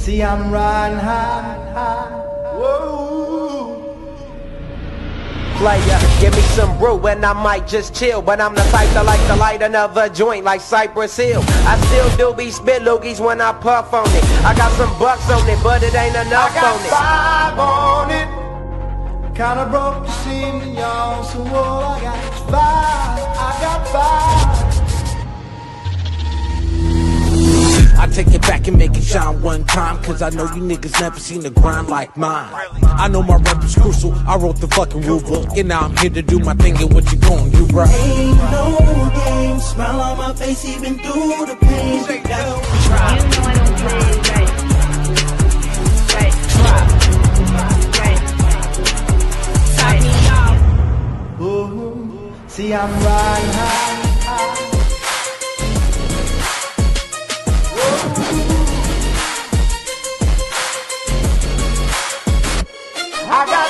See, I'm riding high. Whoa. Player, give me some brew and I might just chill. But I'm the type that like to light another joint like Cypress Hill. I still do be spit loogies when I puff on it. I got some bucks on it, but it ain't enough on it. I got 5 on it. Kinda broke the scene, y'all. So all I got is 5. I got 5. I take it back and make it shine one time, cause I know you niggas never seen the grind like mine. I know my rap is crucial, I wrote the fucking rule book, and now I'm here to do my thing, and what you gon' do, bro? Ain't no game, smile on my face even through the pain. You know I don't play right. Ooh, see, I'm riding high. I got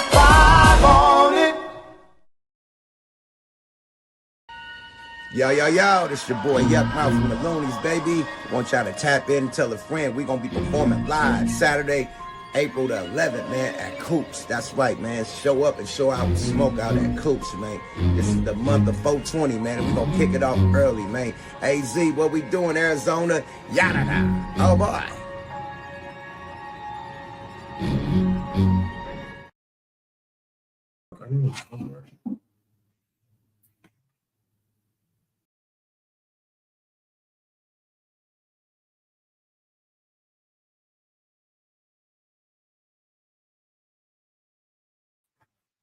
5 on it. Yo, this your boy Yuck Mouth from the Loonies, baby. Want y'all to tap in and tell a friend we gonna be performing live Saturday, April the 11th, man, at Coops. That's right, man. Show up and show out and smoke out at Coops, man. This is the month of 420, man, and we gonna kick it off early, man. AZ, what we doing, Arizona? Yada. Oh, boy.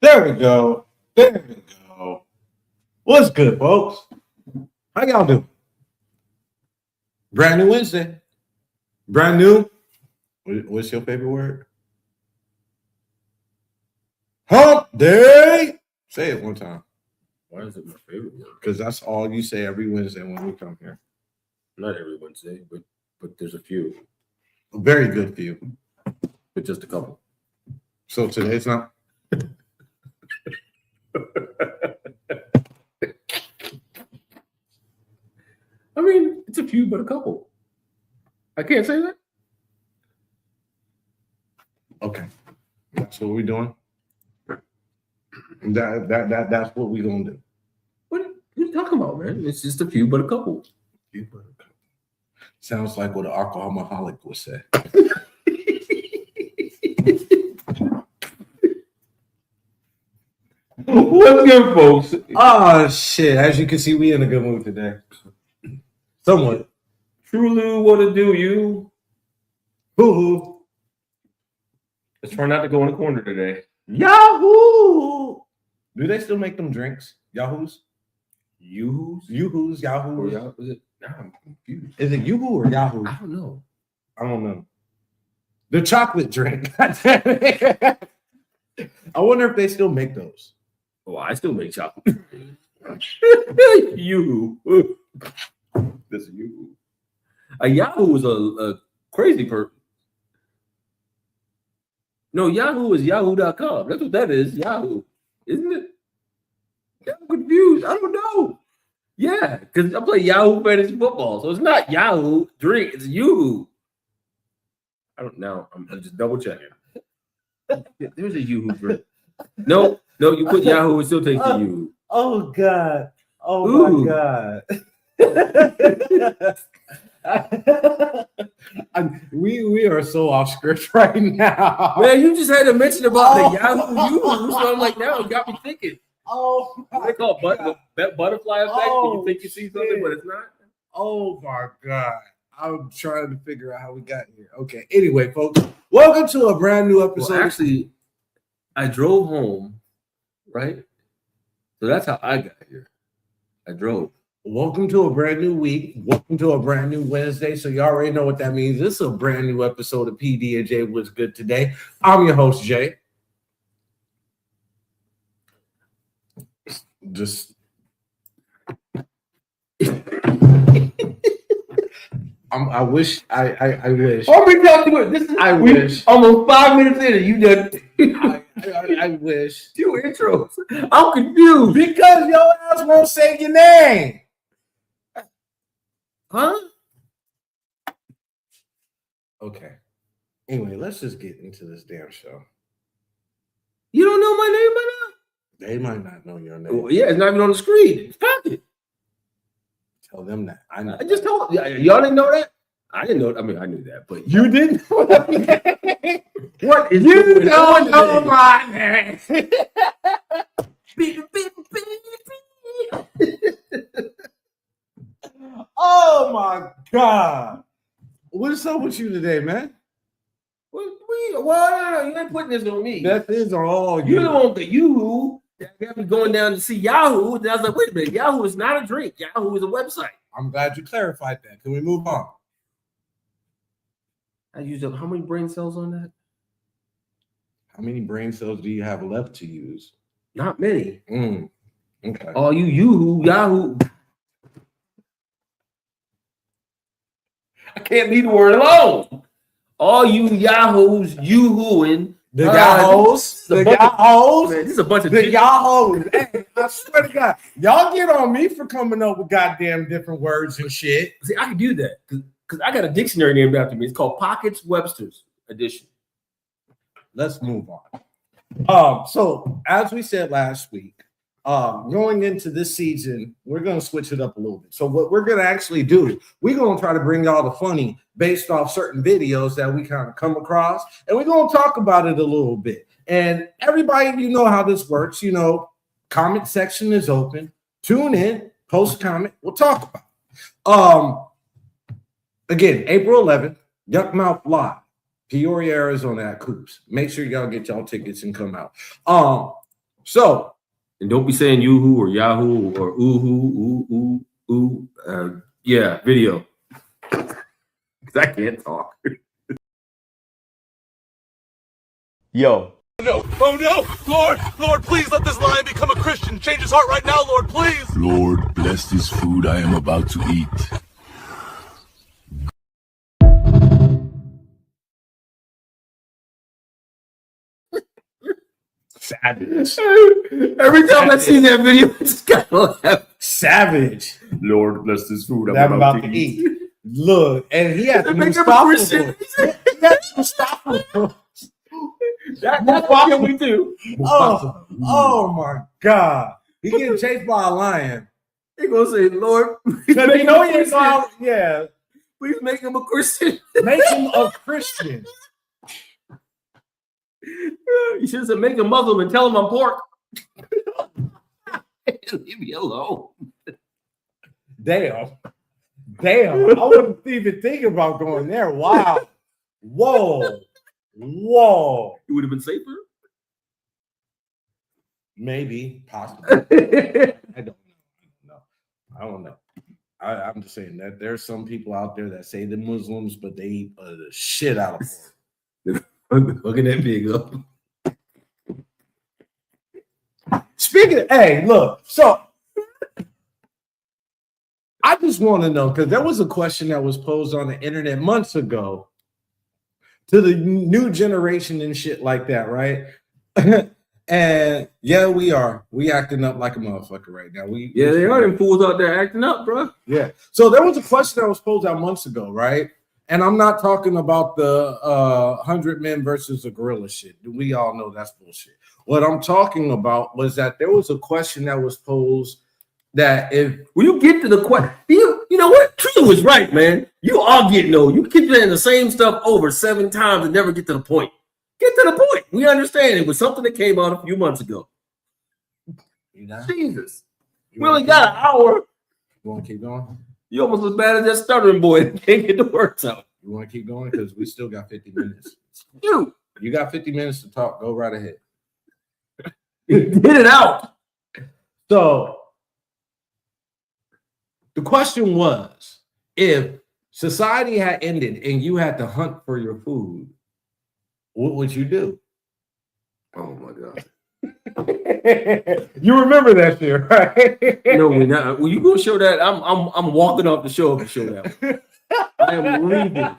There we go. What's good, folks? How y'all doing? Brand new Wednesday. Brand new. What's your favorite word? Hump day. Say it one time. Why is it my favorite word? Because that's all you say every Wednesday when we come here. Not every Wednesday, but there's a few. A very good few. But just a couple. So today's not. I mean, it's a few, but a couple. I can't say that. Okay. That's what we're doing. That's what we're gonna do. What are you talking about, man? It's just a few, but a couple. Sounds like what an alcoholic would say. What's good, folks? Oh shit! As you can see, we in a good mood today. Somewhat. Truly, what to do, you? Hoo-hoo. Let's try not to go in the corner today. Yahoo! Do they still make them drinks? Yahoos? Yoo-hoos? Yahoos? Or is it? Nah, I'm confused. Is it Yoo-hoo or Yahoo? I don't know. I don't know. The chocolate drink. I wonder if they still make those. Oh, I still make chocolate. Yoo-hoo. This is Yoo-hoo. A Yahoo is a crazy person. No, Yahoo is yahoo.com. That's what that is. Yahoo. Isn't it? I'm confused. I don't know. Yeah, because I play Yahoo fantasy football. So it's not Yahoo drink, it's Yoo-hoo. I don't know. I'm just double checking. There's a Yoo-hoo drink. No, you put Yahoo, it still takes the Yoo-hoo. Oh God. Oh Ooh. my God. we are so off script right now. Man, you just had to mention about the Yahoo Yoo-hoo, so I'm like, now it got me thinking. Oh my They call it butterfly effect when you think you see something, shit. but it's not. Oh my God. I'm trying to figure out how we got here. Okay. Anyway, folks, welcome to a brand new episode. Well, actually, I drove home, right? So that's how I got here. I drove. Welcome to a brand new week. Welcome to a brand new Wednesday. So you already know what that means. This is a brand new episode of PD&J What's Good Today. I'm your host, Jay. Just I wish. I wish. Oh, we talking about this. I wish. Almost 5 minutes in, and you done I wish. 2 intros. I'm confused. Because your ass won't say your name. Huh? Okay. Anyway, let's just get into this damn show. You don't know my name by now? They might not know your name. Well, yeah, it's not even on the screen. Fuck it. Tell them that. I know. I just told y'all didn't know that. I didn't know. I mean, I knew that, but You didn't. what is You don't know my name. Oh my God. What's up with you today, man? Well, you ain't putting this on me. That is all You're you. the one that you that got me going down to see Yahoo. And I was like, wait a minute, Yahoo is not a drink. Yahoo is a website. I'm glad you clarified that. Can we move on? I used up how many brain cells on that? How many brain cells do you have left to use? Not many. Okay. All you Yahoo. I can't leave the word alone. All you Yahoos, Yoo-hooing. The Yahoos. The Yahoos. Man, this is a bunch of the Yahoos. Hey, I swear to God. Y'all get on me for coming up with goddamn different words and shit. See, I can do that because I got a dictionary named after me. It's called Pockets Webster's Edition. Let's move on. So as we said last week, going into this season, we're going to switch it up a little bit. So what we're going to actually do, we're going to try to bring y'all the funny based off certain videos that we kind of come across, and we're going to talk about it a little bit. And everybody, you know how this works. You know, comment section is open. Tune in, post a comment. We'll talk about it. Again, April 11th, Yuck Mouth Live, Peoria, Arizona at Coops. Make sure y'all get y'all tickets and come out. And don't be saying yoo-hoo or Yahoo or ooh-hoo, yeah, video. Because I can't talk. Yo. No, oh no, Lord, please let this lion become a Christian. Change his heart right now, Lord, please. Lord, bless this food I am about to eat. Savage. Every time I see that video, I just gotta laugh. Savage. Lord, bless this food I'm about to eat. Look, and he had to Mustafa. That's what we do. Oh my God. He getting chased by a lion. He gonna say, Lord, because they know he ain't going, yeah. Please make him a Christian. Make him a Christian. You should have said make him Muslim and tell him I'm pork. Leave me alone. Damn. I wouldn't even think about going there. Wow. Whoa. It would have been safer. Maybe, possibly. I don't know. I'm just saying that there's some people out there that say they're Muslims, but they eat the shit out of pork. Look at that big up. Speaking of, hey, look, so I just want to know, because there was a question that was posed on the internet months ago to the new generation and shit like that, right? And yeah, we acting up like a motherfucker right now. They are them fools out there acting up, bro. Yeah. So there was a question that was posed out months ago, right? And I'm not talking about the 100 men versus a gorilla shit. We all know that's bullshit. What I'm talking about was that there was a question that was posed that if you get to the question, you know what? True was right, man. You all get no. You keep saying the same stuff over 7 times and never get to the point. Get to the point. We understand it was something that came out a few months ago. Jesus. We only got an hour. You want to keep going? You almost as bad as that stuttering boy that can't get the words out. You want to keep going? Because we still got 50 minutes. You got 50 minutes to talk. Go right ahead. Get it out. So the question was, if society had ended and you had to hunt for your food, what would you do? Oh my God. You remember that shit, right? No, we're not. Well, you gonna show that? I'm walking off the show to show that. I am leaving.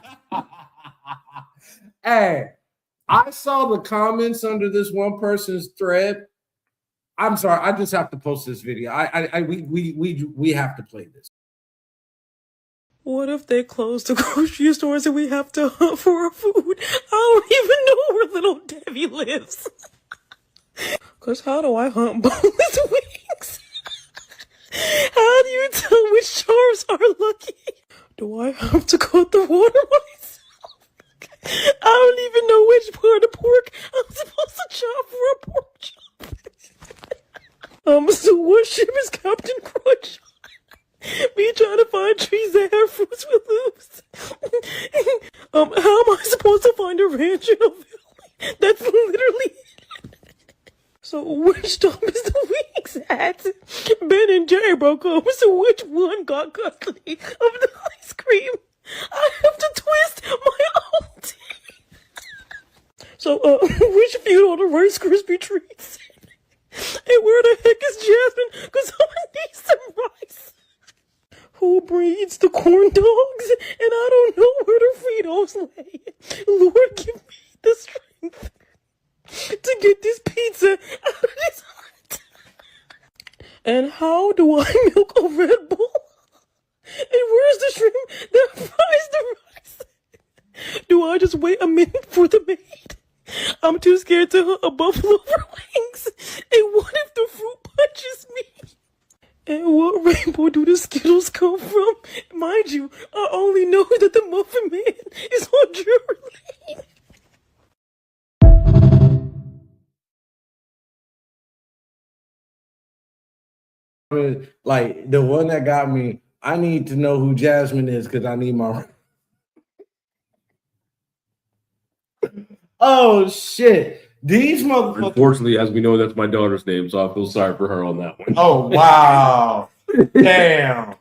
Hey, I saw the comments under this one person's thread. I'm sorry, I just have to post this video. We have to play this. What if they close the grocery stores and we have to hunt for our food? I don't even know where little Debbie lives. Cause how do I hunt boneless wings? How do you tell which jars are lucky? Do I have to cut the water myself? I don't even know which part of pork I'm supposed to chop for a pork chop. So what ship is Captain Crunch on? Me trying to find trees that have fruits with loops. How am I supposed to find a ranch in a valley? That's literally it. So which stop is the wings at? Ben&J broke up, so which one got custody of the ice cream? I have to twist my own teeth. So, which feud on the Rice Krispie treats? And where the heck is Jasmine? Cause I need some rice. Who breeds the corn dogs? And I don't know where the Fritos lay. Lord, give me the strength to get this pizza out of this hut. And how do I milk a Red Bull? And where's the shrimp that fries the rice? Do I just wait a minute for the maid? I'm too scared to hunt a buffalo for wings. And what if the fruit punches me? And what rainbow do the Skittles come from? Mind you, I only know that the Muffin Man is on Drury Lane. Like the one that got me, I need to know who Jasmine is because I need my. Oh shit! These motherfuckers. Unfortunately, as we know, that's my daughter's name, so I feel sorry for her on that one. Oh wow! Damn,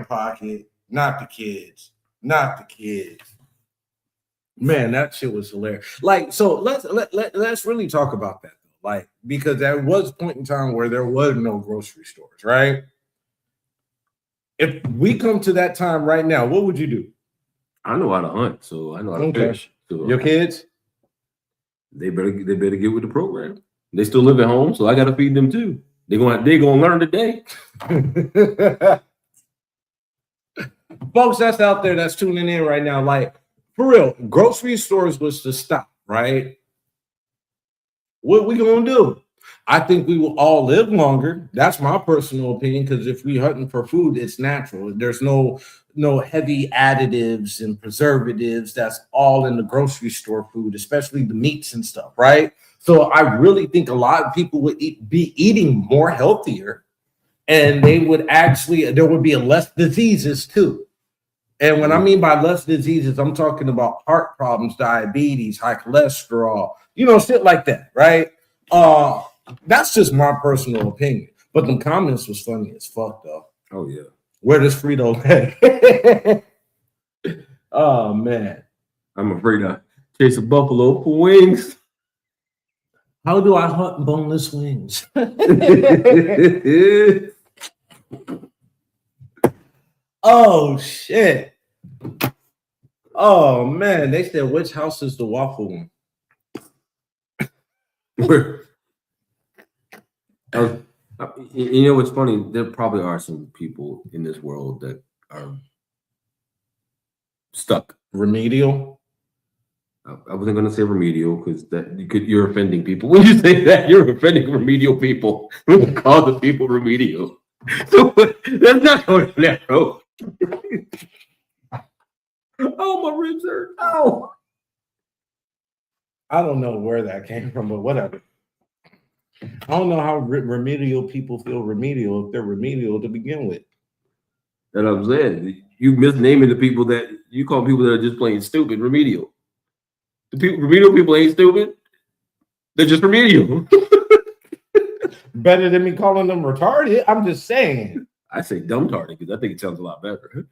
Pocket. Not the kids. Man, that shit was hilarious. Like, so let's really talk about that. Like, because there was a point in time where there was no grocery stores, right? If we come to that time right now, what would you do? I know how to hunt, so I know how to fish. So your kids? They better get with the program. They still live at home, so I got to feed them too. They're gonna learn today. Folks, that's out there that's tuning in right now. Like, for real, grocery stores was to stop, right? What we gonna do? I think we will all live longer. That's my personal opinion, because if we hunting for food, it's natural. There's no heavy additives and preservatives that's all in the grocery store food, especially the meats and stuff, right? So I really think a lot of people would be eating more healthier, and there would be less diseases too. And when I mean by less diseases, I'm talking about heart problems, diabetes, high cholesterol, shit like that, right? That's just my personal opinion. But the comments was funny as fuck, though. Oh, yeah. Where does Frito lay? Oh, man. I'm afraid to chase a buffalo for wings. How do I hunt boneless wings? Oh, shit. Oh, man. They said, which house is the waffle one? You know what's funny? There probably are some people in this world that are stuck. Remedial? I wasn't going to say remedial because you're offending people. When you say that, you're offending remedial people. We call the people remedial. So that's not going to that road. Oh, my ribs hurt. Oh. I don't know where that came from, but whatever. I don't know how remedial people feel remedial if they're remedial to begin with. That's what I'm saying. You misnaming the people that you call people that are just plain stupid remedial. Remedial people ain't stupid. They're just remedial. Better than me calling them retarded. I'm just saying. I say dumb-tarded because I think it sounds a lot better.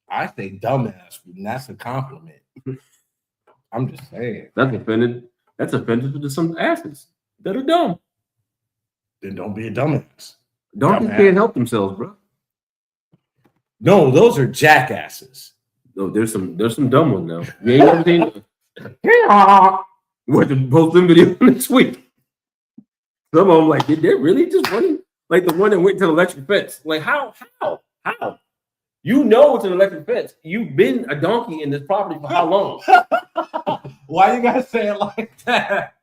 I say dumbass, and that's a compliment. I'm just saying. That's offended to some asses that are dumb. Then don't be a dumbass. Donkeys can't help themselves, bro. No, those are jackasses. No, there's some dumb ones now. You ain't never seen we're to post them video next week. Some of them like, did they really just running? Like the one that went to the electric fence. Like how? You know it's an electric fence. You've been a donkey in this property for how long? Why you gotta say it like that?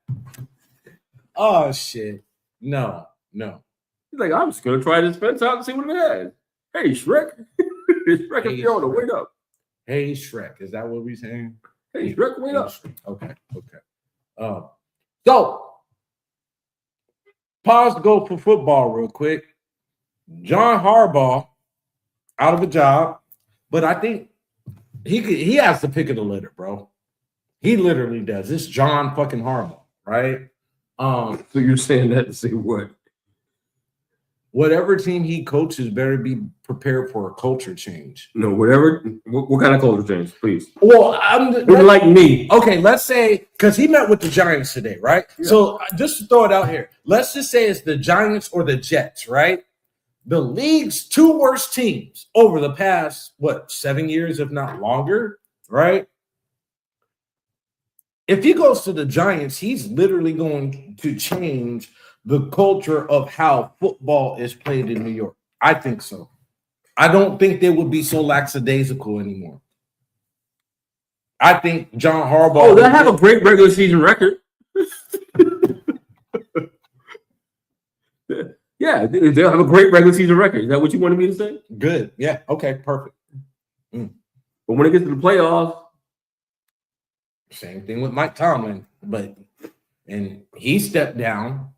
Oh shit. No. He's like, I'm just gonna try this fence out and see what it has. Hey, Shrek. Shrek, if you're on the wait up. Hey, Shrek. Is that what we're saying? Hey, Shrek, wait up. Okay. So pause to go for football real quick. John Harbaugh out of a job, but I think he has the pick of the litter, bro. He literally does. It's John fucking Harbaugh, right? So you're saying that to say what? Whatever team he coaches better be prepared for a culture change. No, whatever. What kind of culture change, please? Well, like me. Okay, let's say because he met with the Giants today, right? Yeah. So just to throw it out here, let's just say it's the Giants or the Jets, right? The league's two worst teams over the past 7 years, if not longer, right? If he goes to the Giants, he's literally going to change the culture of how football is played in New York. I think so. I don't think they would be so lackadaisical anymore. I think John Harbaugh. Oh, they'll have a great regular season record. Yeah, they'll have a great regular season record. Is that what you wanted me to say? Good. Yeah. Okay. Perfect. But when it gets to the playoffs, same thing with Mike Tomlin, and he stepped down.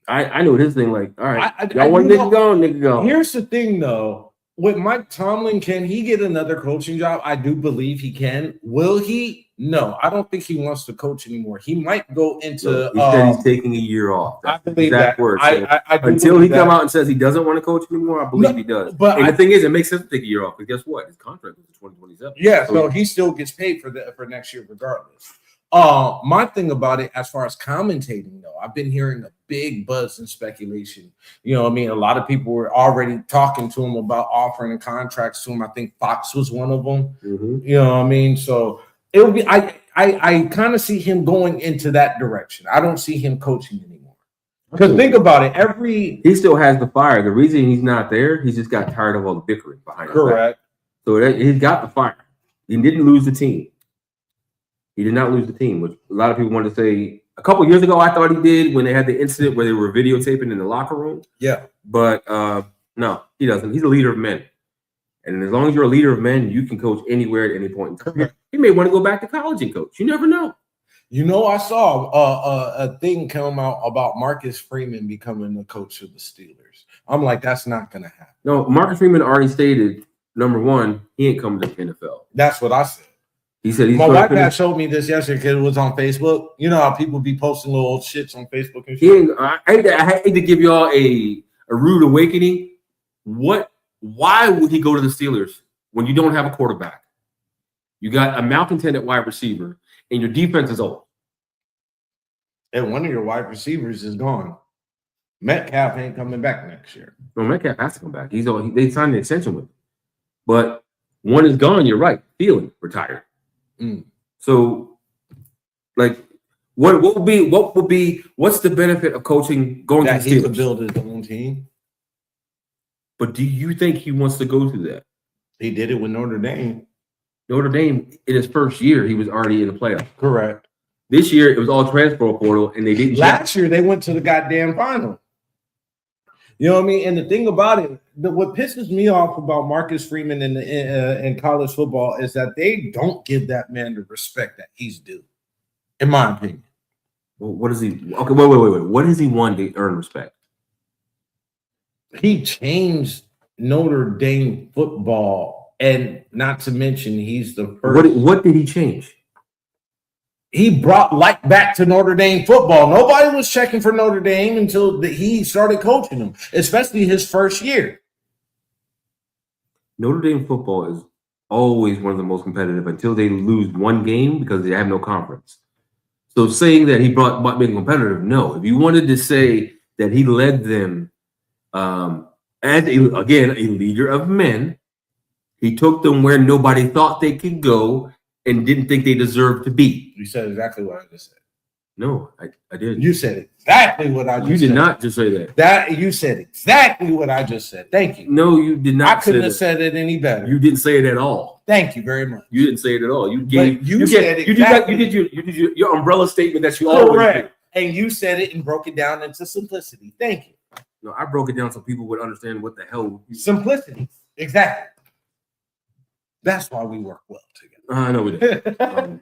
I know his thing. Like, all right, y'all want nigga go. Here's the thing, though. With Mike Tomlin, can he get another coaching job? I do believe he can. Will he? No, I don't think he wants to coach anymore. He might go into. He said he's taking a year off. I believe that. Word. So until he come out and says he doesn't want to coach anymore, I believe he does. But the thing is, it makes sense to take a year off. Because guess what? His contract is 2027. Yeah, so he still gets paid for next year regardless. My thing about it, as far as commentating, though, I've been hearing a big buzz and speculation. You know what I mean? A lot of people were already talking to him about offering contracts to him. I think Fox was one of them. Mm-hmm. You know what I mean? So it would be I kind of see him going into that direction. I don't see him coaching anymore. Because think about it, he still has the fire. The reason he's not there, he just got tired of all the bickering behind him. Correct. So he's got the fire. He didn't lose the team. He did not lose the team, which a lot of people wanted to say. A couple years ago, I thought he did when they had the incident where they were videotaping in the locker room. Yeah. But no, he doesn't. He's a leader of men. And as long as you're a leader of men, you can coach anywhere at any point in time. He may want to go back to college and coach. You never know. You know, I saw a thing come out about Marcus Freeman becoming the coach of the Steelers. I'm like, that's not going to happen. No, Marcus Freeman already stated, number one, he ain't coming to the NFL. That's what I said. He said my wife had showed me this yesterday because it was on Facebook. You know how people be posting little shits on Facebook and shit. I hate to give y'all a rude awakening. Why would he go to the Steelers when you don't have a quarterback? You got a malcontent at wide receiver, and your defense is old. And one of your wide receivers is gone. Metcalf ain't coming back next year. No, Metcalf has to come back. They signed an extension with him. But one is gone, you're right. Thielen retired. So, like, what's the benefit of coaching going to the Steelers? He could build his own team. But do you think he wants to go through that? He did it with Notre Dame. Notre Dame, in his first year, he was already in the playoffs. Correct. This year, it was all transfer portal, and they didn't. Last year, they went to the goddamn final. You know what I mean? And the thing about it, what pisses me off about Marcus Freeman in college football is that they don't give that man the respect that he's due, in my opinion. Well, what is he? Okay, wait. What has he won to earn respect? He changed Notre Dame football, and not to mention he's the first. What did he change? He brought light back to Notre Dame football. Nobody was checking for Notre Dame until he started coaching them, especially his first year. Notre Dame football is always one of the most competitive until they lose one game because they have no conference. So saying that he brought being competitive, no. If you wanted to say that he led them as, a leader of men, he took them where nobody thought they could go and didn't think they deserved to be. You said exactly what I just said. No, I didn't. You said exactly what I just said. You did not just say that. That you said exactly what I just said. Thank you. No, you did not. I couldn't have said it any better. You didn't say it at all. Thank you very much. You didn't say it at all. You did your umbrella statement that you always do. And you said it and broke it down into simplicity. Thank you. No, I broke it down so people would understand what the hell simplicity. Exactly. That's why we work well together. I know we did.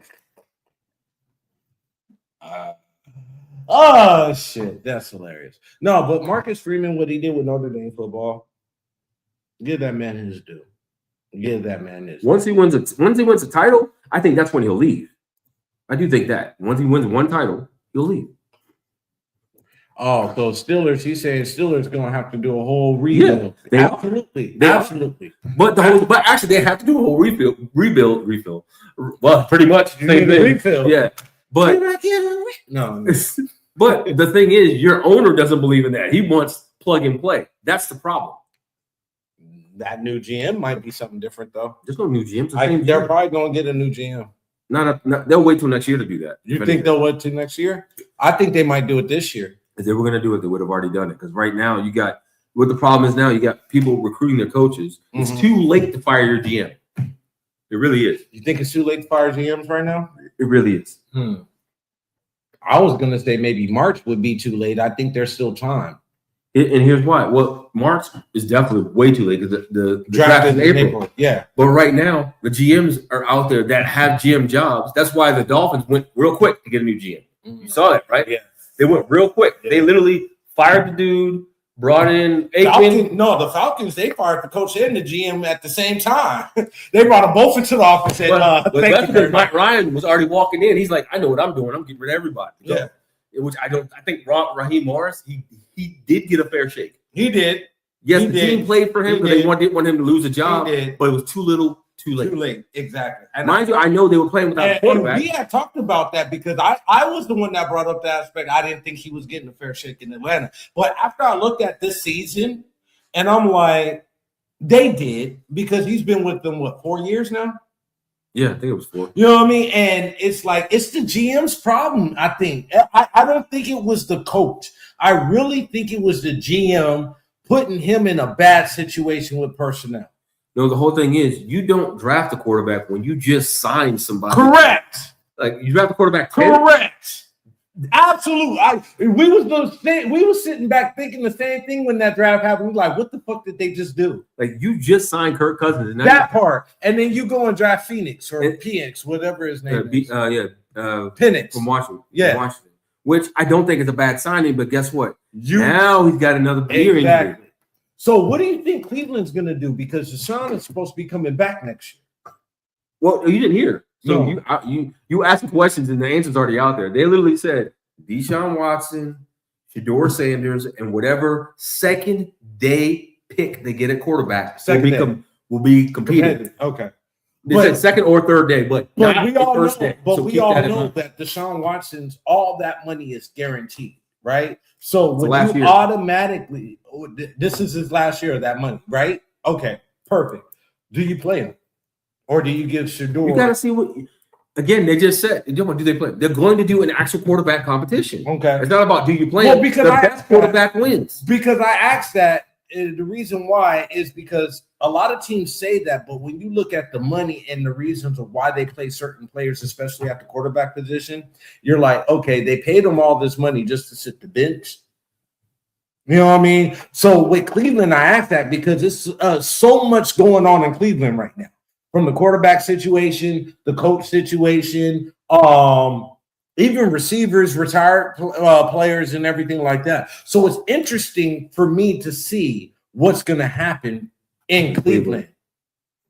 Oh shit, that's hilarious. No, but Marcus Freeman, what he did with Notre Dame football, give that man his due. Give that man his due. Once he wins a title, I think that's when he'll leave. I do think that once he wins one title, he'll leave. Oh, so Steelers, he's saying Steelers gonna have to do a whole rebuild. Yeah, absolutely. But actually they have to do a whole rebuild. Well, pretty much same thing. Refill. Yeah. But no. But the thing is, your owner doesn't believe in that. He wants plug and play. That's the problem. That new GM might be something different, though. There's no new GM. They're probably going to get a new GM. Not they'll wait till next year to do that. You think they'll wait till next year? I think they might do it this year. If they were going to do it, they would have already done it. Because right now, you got what the problem is now. You got people recruiting their coaches. It's too late to fire your GM. It really is. You think it's too late to fire GMs right now? It really is. I was going to say maybe March would be too late. I think there's still time. And here's why. Well, March is definitely way too late because the draft is in April. Yeah. But right now, the GMs are out there that have GM jobs. That's why the Dolphins went real quick to get a new GM. You saw that, right? Yeah. They went real quick. Yeah. They literally fired the dude, brought in Aikman. The Falcons, they fired the coach and the GM at the same time. They brought them both into the office. And, but that's because Mike Ryan was already walking in. He's like, I know what I'm doing. I'm getting rid of everybody. Yeah. Which I think Raheem Morris, he did get a fair shake. He did. Yes, the team played for him because they didn't want him to lose a job. But it was too little, too late. Too late, exactly. And mind you, I know they were playing without a quarterback. And we had talked about that because I was the one that brought up that aspect. I didn't think he was getting a fair shake in Atlanta. But after I looked at this season, and I'm like, they did, because he's been with them, 4 years now? Yeah, I think it was 4. You know what I mean? And it's like, it's the GM's problem, I think. I don't think it was the coach. I really think it was the GM putting him in a bad situation with personnel. No, the whole thing is you don't draft a quarterback when you just sign somebody. Correct. Like you draft a quarterback. Correct. Absolutely. We was sitting back thinking the same thing when that draft happened. We were like, what the fuck did they just do? Like you just signed Kirk Cousins. And that part. And then you go and draft Phoenix or Penix, whatever his name is. Penix. From Washington. Yeah. From Washington. Which I don't think is a bad signing, but guess what? Now he's got another beer injury. So what do you think Cleveland's going to do? Because Deshaun is supposed to be coming back next year. Well, you didn't hear. So you asked questions and the answer's already out there. They literally said Deshaun Watson, Shedeur Sanders, and whatever second day pick they get at quarterback will be competing. Okay. They said second or third day, but not we the all first know, day. But so we all know that Deshaun Watson's all that money is guaranteed, right? So when you automatically, this is his last year of that money, right? Okay, perfect. Do you play him? Or do you give Shedeur? You got to see what. Again, they just said, do they play? They're going to do an actual quarterback competition. Okay, it's not about do you play. Well, because the best quarterback wins. Because I asked that, and the reason why is because a lot of teams say that, but when you look at the money and the reasons of why they play certain players, especially at the quarterback position, you're like, okay, they paid them all this money just to sit the bench. You know what I mean? So with Cleveland, I asked that because it's so much going on in Cleveland right now. From the quarterback situation, the coach situation, even receivers, retired players, and everything like that. So it's interesting for me to see what's going to happen in Cleveland.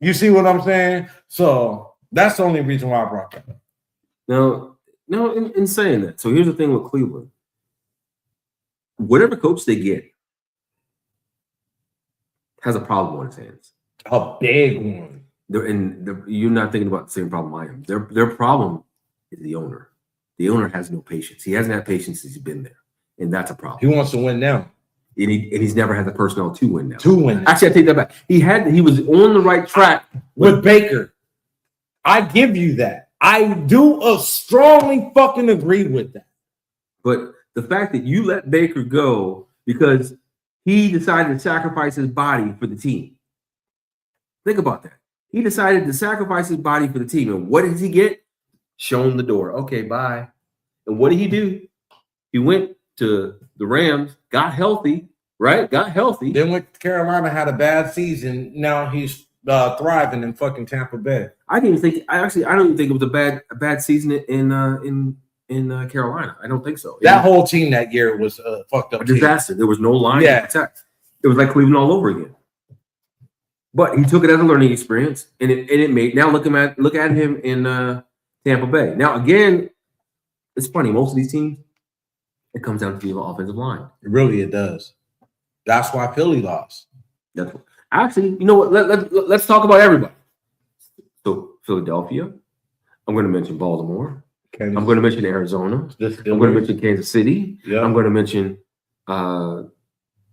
You see what I'm saying? So that's the only reason why I brought that up. No, in saying that. So here's the thing with Cleveland. Whatever coach they get has a problem on his hands. A big one. You're not thinking about the same problem I am. Their problem is the owner. The owner has no patience. He hasn't had patience since he's been there, and that's a problem. He wants to win now, and he's never had the personnel to win now. To win. Actually, I take that back. He was on the right track with Baker. I give you that. I do strongly fucking agree with that. But the fact that you let Baker go because he decided to sacrifice his body for the team. Think about that. He decided to sacrifice his body for the team. And what did he get? Shown the door. Okay, bye. And what did he do? He went to the Rams, got healthy, right? Got healthy. Then went to Carolina, had a bad season. Now he's thriving in fucking Tampa Bay. I don't even think it was a bad season in Carolina. I don't think so. That whole team that year was fucked up. A disaster. There was no line to protect. It was like Cleveland all over again. But he took it as a learning experience, and it made. Now look at him in Tampa Bay. Now again, it's funny. Most of these teams, it comes down to the offensive line. It does. That's why Philly lost. Actually, you know what? Let's talk about everybody. So Philadelphia, I'm going to mention Baltimore. I'm going to mention Arizona. I'm going to mention Kansas City. Yep. I'm going to mention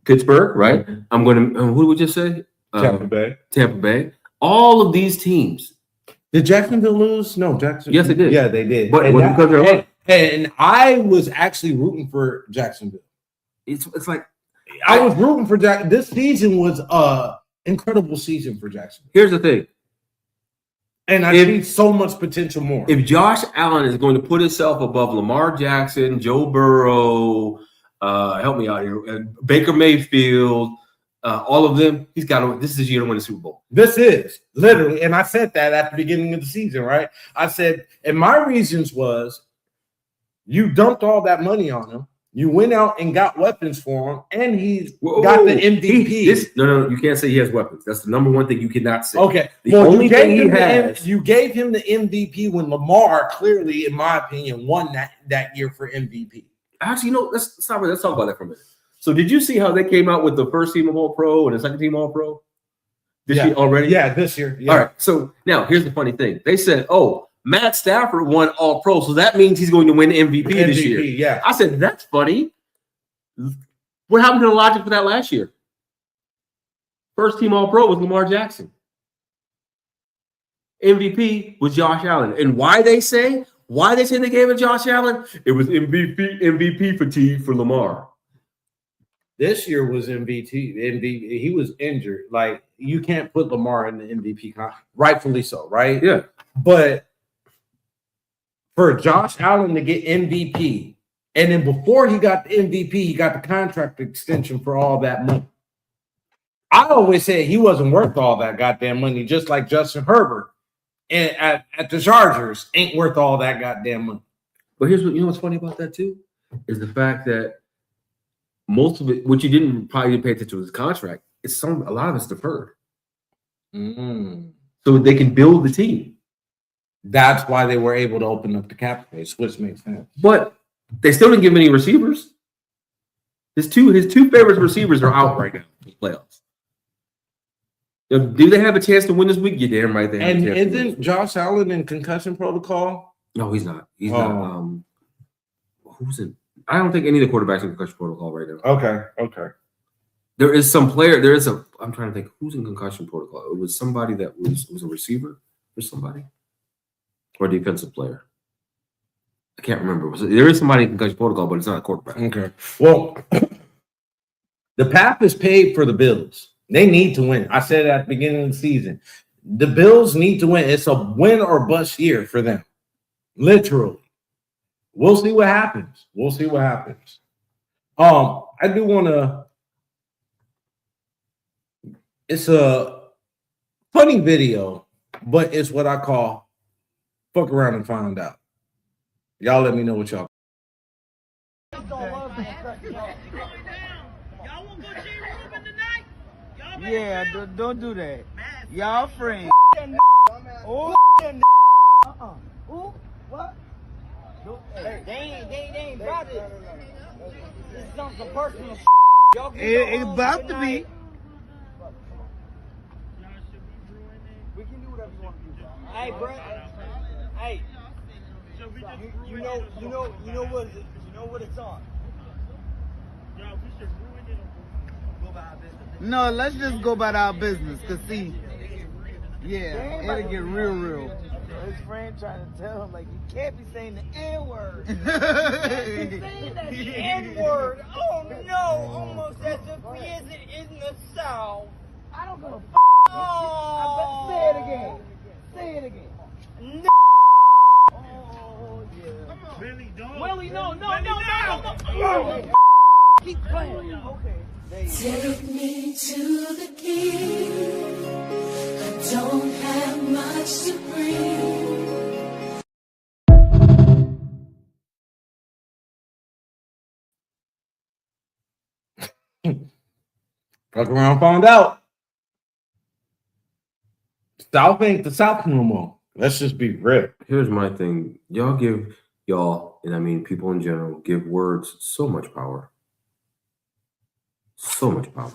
Pittsburgh. Right? Mm-hmm. I'm going to. Who did we just say? Tampa Bay. Tampa Bay. All of these teams. Did Jacksonville lose? No, Jacksonville. Yes, they did. Yeah, they did. But because they're and I was actually rooting for Jacksonville. It's like I was rooting for Jack. This season was incredible season for Jacksonville. Here's the thing. And I see so much potential more. If Josh Allen is going to put himself above Lamar Jackson, Joe Burrow, help me out here, Baker Mayfield, all of them, he's got to. This is his year to win the Super Bowl. This is literally, and I said that at the beginning of the season, right? I said, and my reasons was, you dumped all that money on him. You went out and got weapons for him, and he's got the MVP. No, you can't say he has weapons. That's the number one thing you cannot say. Okay. The only thing he has. You gave him the MVP when Lamar clearly, in my opinion, won that year for MVP. Actually, let's talk about that for a minute. So did you see how they came out with the first team of All-Pro and the second team All-Pro? This year already? Yeah, this year. Yeah. All right. So now here's the funny thing. They said, Matt Stafford won All-Pro, so that means he's going to win MVP this year. Yeah. I said, that's funny. What happened to the logic for that last year? First team All-Pro was Lamar Jackson. MVP was Josh Allen. And why they say they gave it Josh Allen? It was MVP fatigue for Lamar. This year was MVP. He was injured. Like, you can't put Lamar in the MVP. Rightfully so, right? Yeah. But for Josh Allen to get MVP, and then before he got the MVP, he got the contract extension for all that money. I always said he wasn't worth all that goddamn money, just like Justin Herbert and at the Chargers ain't worth all that goddamn money. But here's what's funny about that too, is the fact that most of it, what you probably didn't pay attention to his contract, a lot of it's deferred. So they can build the team. That's why they were able to open up the cap space, which makes sense. But they still didn't give him any receivers. His two favorite receivers are out right now in the playoffs. Do they have a chance to win this week? You're damn right they have. And isn't Josh Allen in concussion protocol? No, he's not. He's not. Who's in? I don't think any of the quarterbacks in concussion protocol right now. Okay. There is some player. I'm trying to think who's in concussion protocol. It was somebody that was a receiver or somebody, or a defensive player. I can't remember. There is somebody in concussion protocol, but it's not a quarterback. Okay. Well, the path is paved for the Bills. They need to win. I said it at the beginning of the season. The Bills need to win. It's a win or bust year for them. Literally. We'll see what happens. I do want to. It's a funny video, but it's what I call fuck around and find out. Y'all let me know what y'all. Yeah, don't do that. Y'all friends. Oh, what? Hey, they ain't about it. This is some personal y'all it's about to be. We can do whatever you want to do. Hey, bro. Hey. You know what it's on. No, let's just go about our business. Cause see, yeah, it'll get real. His friend trying to tell him, like, you can't be saying the N-word. You can't be saying that N-word. Oh, no. Almost as if he isn't in the South. I don't give a f***. Oh. Say it again. Say it again. No. Oh, yeah. Willie, don't. Willie, no. Keep playing. Okay. Take me to the king. I don't have much to bring. Fuck around, found out. South ain't the South no more. Let's just be real. Here's my thing. Y'all, and I mean people in general, give words so much power. So much power.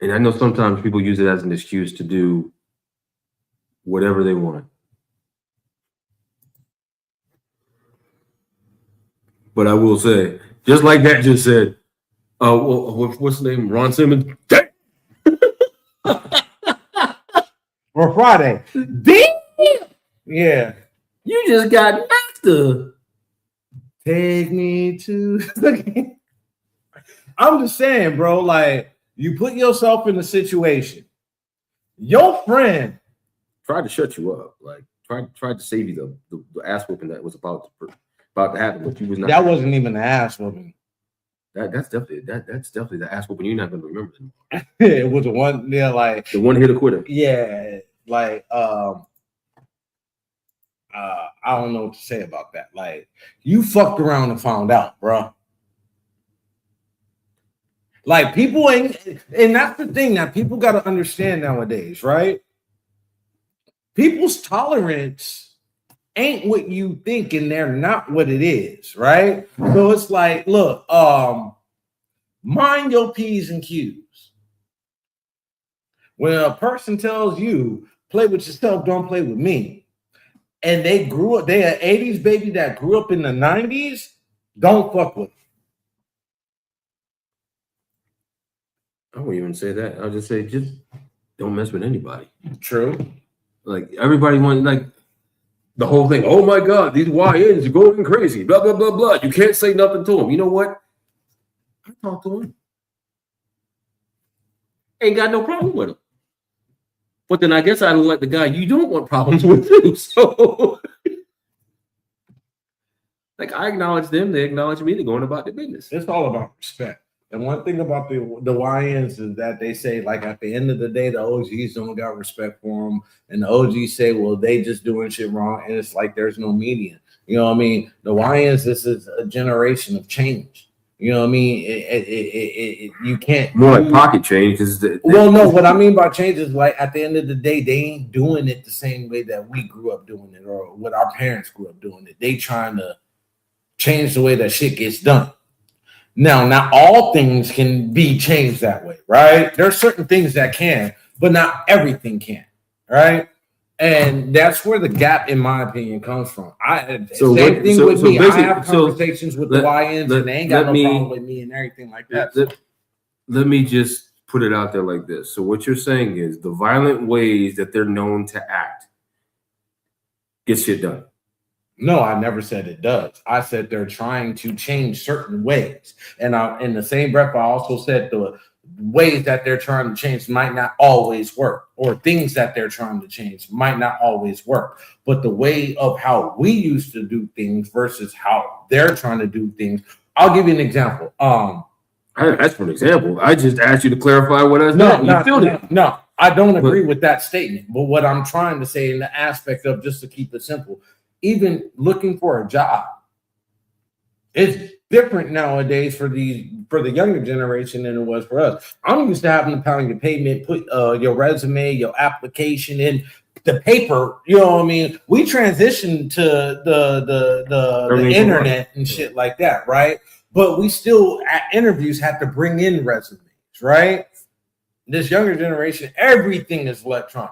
And I know sometimes people use it as an excuse to do whatever they want. But I will say, just like that just said, what's the name? Ron Simmons. Or Friday. Damn! Yeah. You just got master. Take me to the I'm just saying, bro, like, you put yourself in a situation. Your friend tried to shut you up, like tried to save you the ass whooping that was about to happen, but you was not. That wasn't even an ass whooping. That's definitely the ass whooping you're not gonna remember anymore. It was the one, yeah, like the one hit quitter. Yeah, like I don't know what to say about that. Like, you fucked around and found out, bro. Like, people ain't, and that's the thing that people got to understand nowadays, right? People's tolerance ain't what you think, and they're not what it is, right? So it's like, look, mind your P's and Q's. When a person tells you, play with yourself, don't play with me, and they grew up, they're an 80s baby that grew up in the 90s, don't fuck with them. I won't even say that. I'll just say, just don't mess with anybody. True. Like, everybody wants, like, the whole thing. Oh my God, these YNs are going crazy. Blah, blah, blah, blah. You can't say nothing to them. You know what? I talk to them. Ain't got no problem with them. But then I guess I look like the guy you don't want problems with too. So, like, I acknowledge them. They acknowledge me. They're going about their business. It's all about respect. And one thing about the YNs is that they say, like, at the end of the day, the OGs don't got respect for them. And the OGs say, well, they just doing shit wrong. And it's like there's no median. You know what I mean? The YNs, this is a generation of change. You know what I mean? You can't. More like pocket change. Well, no, what I mean by change is, like, at the end of the day, they ain't doing it the same way that we grew up doing it or what our parents grew up doing it. They trying to change the way that shit gets done. Now, not all things can be changed that way, right? There are certain things that can, but not everything can, right? And that's where the gap, in my opinion, comes from. I have conversations with the YNs, and they ain't got no problem with me and everything like that. Let me just put it out there like this. So what you're saying is the violent ways that they're known to act get shit done. No, I never said it does. I said they're trying to change certain ways. And in the same breath, I also said the ways that they're trying to change might not always work, or things that they're trying to change might not always work. But the way of how we used to do things versus how they're trying to do things. I'll give you an example. I asked for an example. I just asked you to clarify what I said. No, I don't agree with that statement. But what I'm trying to say in the aspect of, just to keep it simple, even looking for a job, it's different nowadays for the younger generation than it was for us. I'm used to having to pound your pavement, put your resume, your application in the paper. You know what I mean? We transitioned to the internet and shit like that, right? But we still at interviews have to bring in resumes, right? This younger generation, everything is electronic,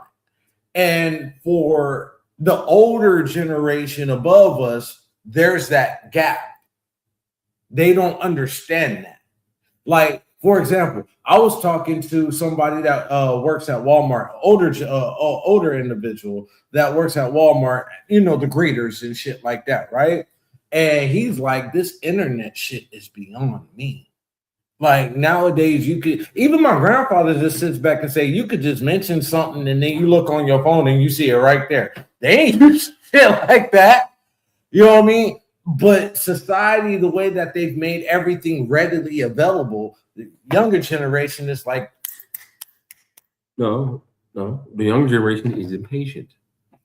and for the older generation above us, there's that gap. They don't understand that. Like, For example, I was talking to somebody that works at Walmart, older individual that works at Walmart, the greeters and shit like that, right? And he's like, this internet shit is beyond me. Like nowadays, you could, even my grandfather just sits back and say, you could just mention something and then you look on your phone and you see it right there. They ain't use shit like that. You know what I mean? But society, the way that they've made everything readily available, the younger generation is like, no. The younger generation is impatient.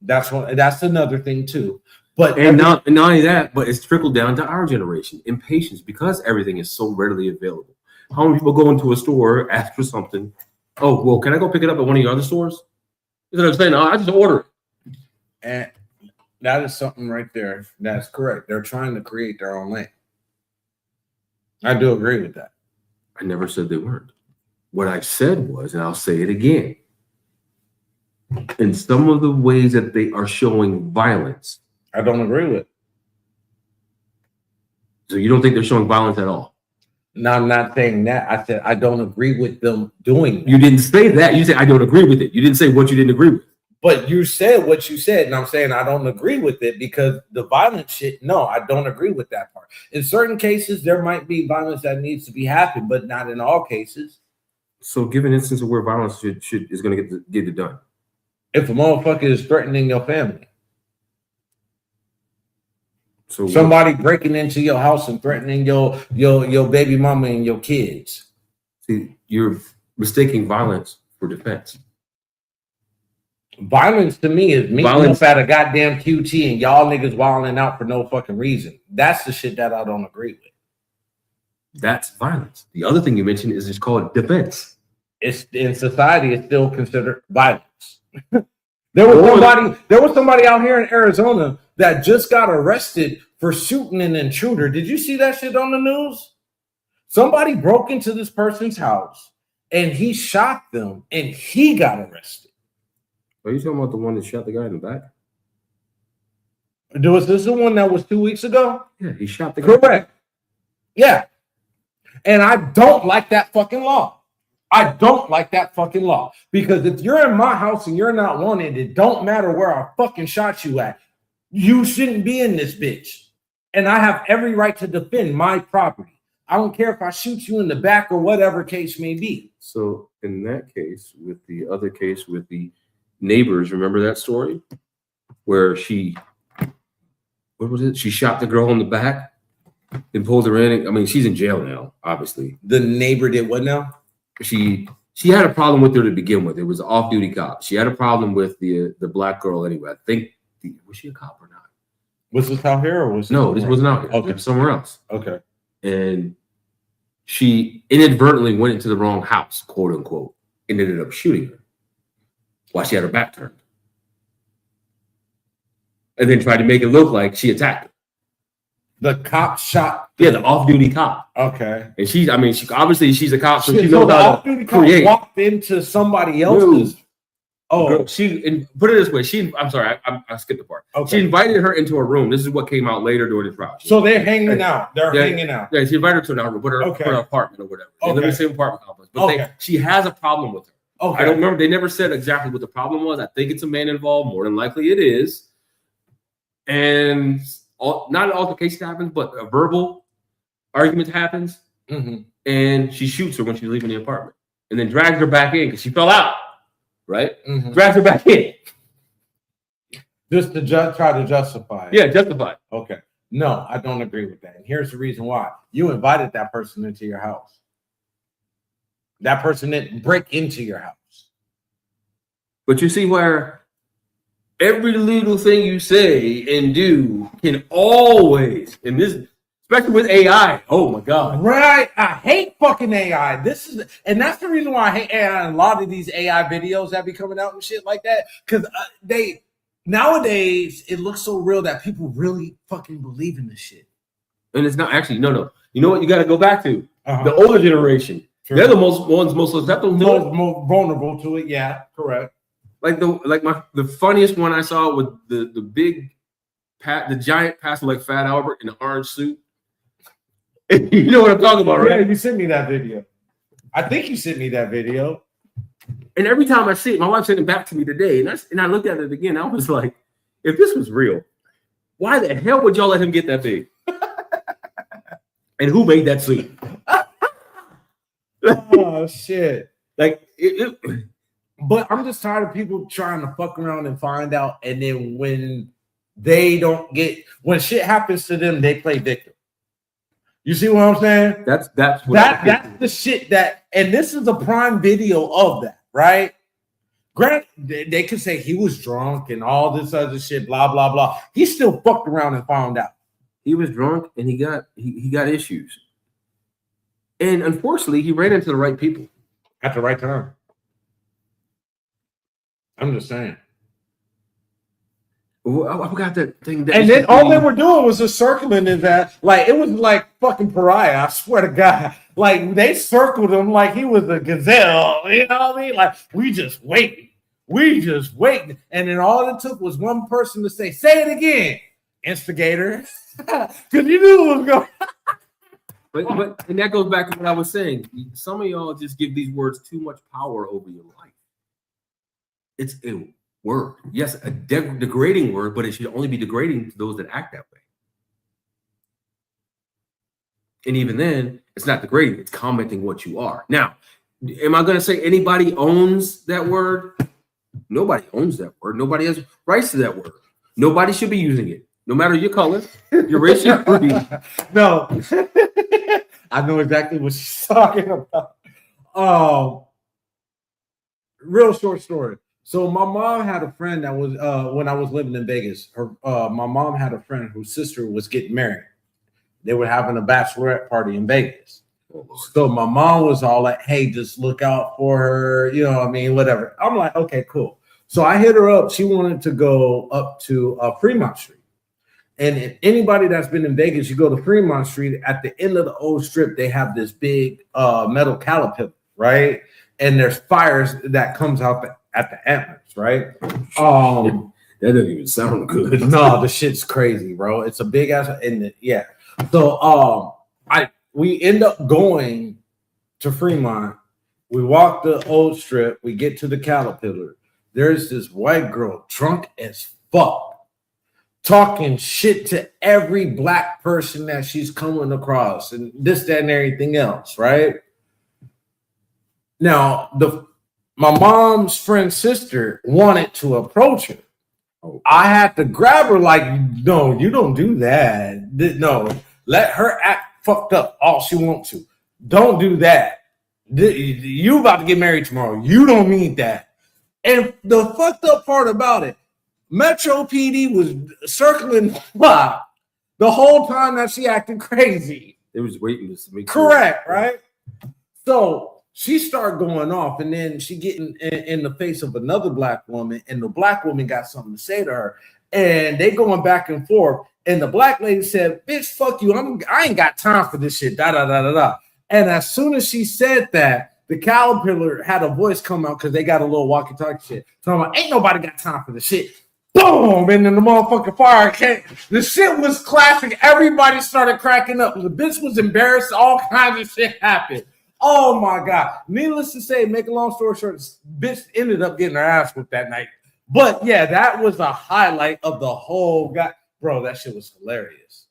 That's another thing too. But not only that, but it's trickled down to our generation. Impatience, because everything is so readily available. How many people go into a store, ask for something? Oh, well, can I go pick it up at one of your other stores? You know what I'm saying? I just order it. And that is something right there. That's correct. They're trying to create their own lane. I do agree with that. I never said they weren't. What I said was, and I'll say it again, in some of the ways that they are showing violence, I don't agree with. So you don't think they're showing violence at all? No, I'm not saying that. I said I don't agree with them doing that. You didn't say that. You said I don't agree with it. You didn't say what you didn't agree with. But you said what you said, and I'm saying I don't agree with it because the violent shit, no, I don't agree with that part. In certain cases, there might be violence that needs to be happened, but not in all cases. So give an instance of where violence is going to get it done. If a motherfucker is threatening your family. So somebody breaking into your house and threatening your baby mama and your kids. See, you're mistaking violence for defense. Violence to me is me up at a goddamn QT and y'all niggas wilding out for no fucking reason. That's the shit that I don't agree with. That's violence. The other thing you mentioned is it's called defense. It's in society, it's still considered violence. There was somebody out here in Arizona that just got arrested for shooting an intruder. Did you see that shit on the news? Somebody broke into this person's house and he shot them and he got arrested. Are you talking about the one that shot the guy in the back? Was this the one that was 2 weeks ago? Yeah, he shot the guy. Correct. Yeah. And I don't like that fucking law. I don't like that fucking law. Because if you're in my house and you're not wanted, it don't matter where I fucking shot you at. You shouldn't be in this bitch. And I have every right to defend my property. I don't care if I shoot you in the back or whatever case may be. So in that case, with the other case with the neighbors, remember that story? Where what was it? She shot the girl in the back and pulled her in. I mean, she's in jail now, obviously. The neighbor did what now? She had a problem with her to begin with. It was an off-duty cop. She had a problem with the black girl anyway. I think, was she a cop or not? Was this out here or was no? This wasn't out here. Okay, it was somewhere else. Okay. And she inadvertently went into the wrong house, quote unquote, and ended up shooting her while she had her back turned, and then tried to make it look like she attacked her. The cop shot. Yeah, the off-duty cop. Okay. And she obviously she's a cop, so she knows the off-duty cop walked into somebody else's. Oh, and put it this way. I'm sorry, I skipped the part. Okay. She invited her into a room. This is what came out later during the trial. So they're hanging out. They're hanging out. Yeah, she invited her to another room, put her apartment or whatever. They live in the same apartment complex. But she has a problem with her. Okay. I don't remember. They never said exactly what the problem was. I think it's a man involved. More than likely it is. And not an altercation happens, but a verbal argument happens. Mm-hmm. And she shoots her when she's leaving the apartment. And then drags her back in because she fell out. Right? Mm-hmm. Drags her back in. Just to try to justify it. Yeah, justify it. Okay. No, I don't agree with that. And here's the reason why. You invited that person into your house. That person didn't break into your house. But you see where every little thing you say and do can always, in this, especially with AI, oh my God. Right. I hate fucking AI. And that's the reason why I hate AI and a lot of these AI videos that be coming out and shit like that. Because nowadays, it looks so real that people really fucking believe in this shit. And it's not actually, no. You know what you got to go back to? The older generation. Sure. They're the most susceptible, most vulnerable to it. Yeah, correct. Like the funniest one I saw with the giant pastor like Fat Albert in the orange suit. You know what I'm talking about, right? Yeah, you sent me that video. I think you sent me that video. And every time I see it, my wife sent it back to me today, and I looked at it again. I was like, if this was real, why the hell would y'all let him get that big? And who made that scene? Oh shit! Like, but I'm just tired of people trying to fuck around and find out, and then when they don't get, when shit happens to them, they play victim. You see what I'm saying? That's the shit that, and this is a prime video of that, right? Grant, they could say he was drunk and all this other shit, blah blah blah. He still fucked around and found out he was drunk and he got issues. And unfortunately, he ran into the right people at the right time. I'm just saying. I forgot that thing. And then all they were doing was just circling his ass. Like, it was like fucking Pariah. I swear to God. Like, they circled him like he was a gazelle. You know what I mean? Like, we just waiting. And then all it took was one person to say it again, instigator. Because you knew it was going. But and that goes back to what I was saying. Some of y'all just give these words too much power over your life. It's a word. Yes, a degrading word, but it should only be degrading to those that act that way. And even then, it's not degrading. It's commenting what you are. Now, am I going to say anybody owns that word? Nobody owns that word. Nobody has rights to that word. Nobody should be using it. No matter your color, your race, your creed. No. I know exactly what she's talking about. Real short story. So my mom had a friend that was when I was living in Vegas. My mom had a friend whose sister was getting married. They were having a bachelorette party in Vegas. So my mom was all like, hey, just look out for her, you know what I mean, whatever. I'm like, okay, cool. So I hit her up. She wanted to go up to Fremont Street. And if anybody that's been in Vegas, you go to Fremont Street, at the end of the old strip, they have this big metal caterpillar, right? And there's fires that comes out at the antlers, right? That doesn't even sound good. No, the shit's crazy, bro. It's a big ass, and yeah. So we end up going to Fremont. We walk the old strip. We get to the caterpillar. There's this white girl, drunk as fuck, talking shit to every black person that she's coming across, and this, that, and everything else, right? Now, my mom's friend's sister wanted to approach her. I had to grab her like, no, you don't do that. No, let her act fucked up all she wants to. Don't do that. You about to get married tomorrow. You don't need that. And the fucked up part about it, Metro PD was circling by the whole time that she acted crazy. They was waiting to make correct, right? So she started going off, and then she getting in the face of another black woman, and the black woman got something to say to her, and they going back and forth. And the black lady said, "Bitch, fuck you! I ain't got time for this shit." Da da da da da. And as soon as she said that, the caterpillar had a voice come out because they got a little walkie-talkie shit. So I'm like, "Ain't nobody got time for this shit." Boom! And then the motherfucking fire came. The shit was classic. Everybody started cracking up. The bitch was embarrassed. All kinds of shit happened. Oh my God. Needless to say, make a long story short, bitch ended up getting her ass whipped that night. But yeah, that was a highlight of the whole guy. Bro, that shit was hilarious.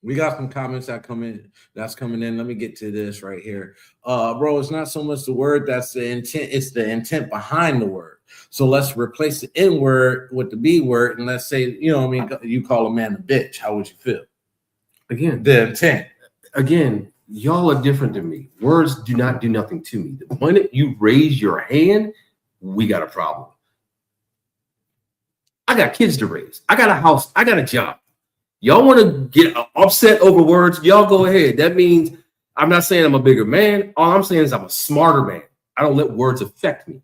We got some comments that's coming in. Let me get to this right here. Bro, it's not so much the word that's the intent, it's the intent behind the word. So let's replace the N word with the B word, and let's say, you know what I mean, you call a man a bitch. How would you feel? Again, the intent. Again, y'all are different than me. Words do not do nothing to me. The moment you raise your hand, we got a problem. I got kids to raise. I got a house. I got a job. Y'all want to get upset over words? Y'all go ahead. That means I'm not saying I'm a bigger man. All I'm saying is I'm a smarter man. I don't let words affect me.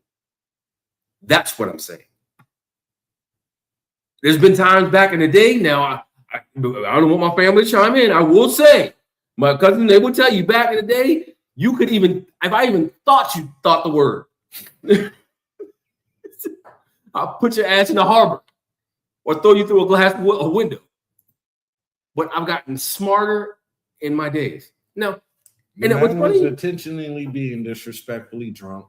That's what I'm saying. There's been times back in the day. Now, I don't want my family to chime in. I will say, my cousin, they will tell you back in the day, you could even, if I even thought you thought the word, I'll put your ass in the harbor or throw you through a window. But I've gotten smarter in my days. Now, And it was funny, intentionally being disrespectfully drunk.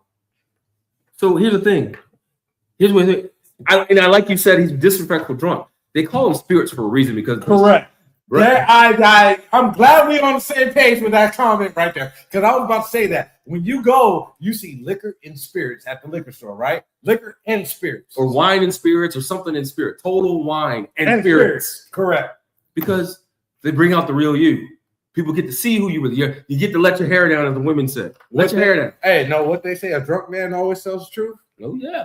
So here's the thing. Here's what I like you said, he's disrespectful drunk. They call them spirits for a reason because correct. Right. I'm glad we're on the same page with that comment right there. Because I was about to say that when you go, you see liquor and spirits at the liquor store, right? Liquor and spirits. Or wine and spirits or something in spirit. Total wine and spirits. Correct. Because they bring out the real you. People get to see who you really are. You get to let your hair down, as the women said. Let your hair down. Hey, no, what they say, a drunk man always tells the truth. Oh, yeah.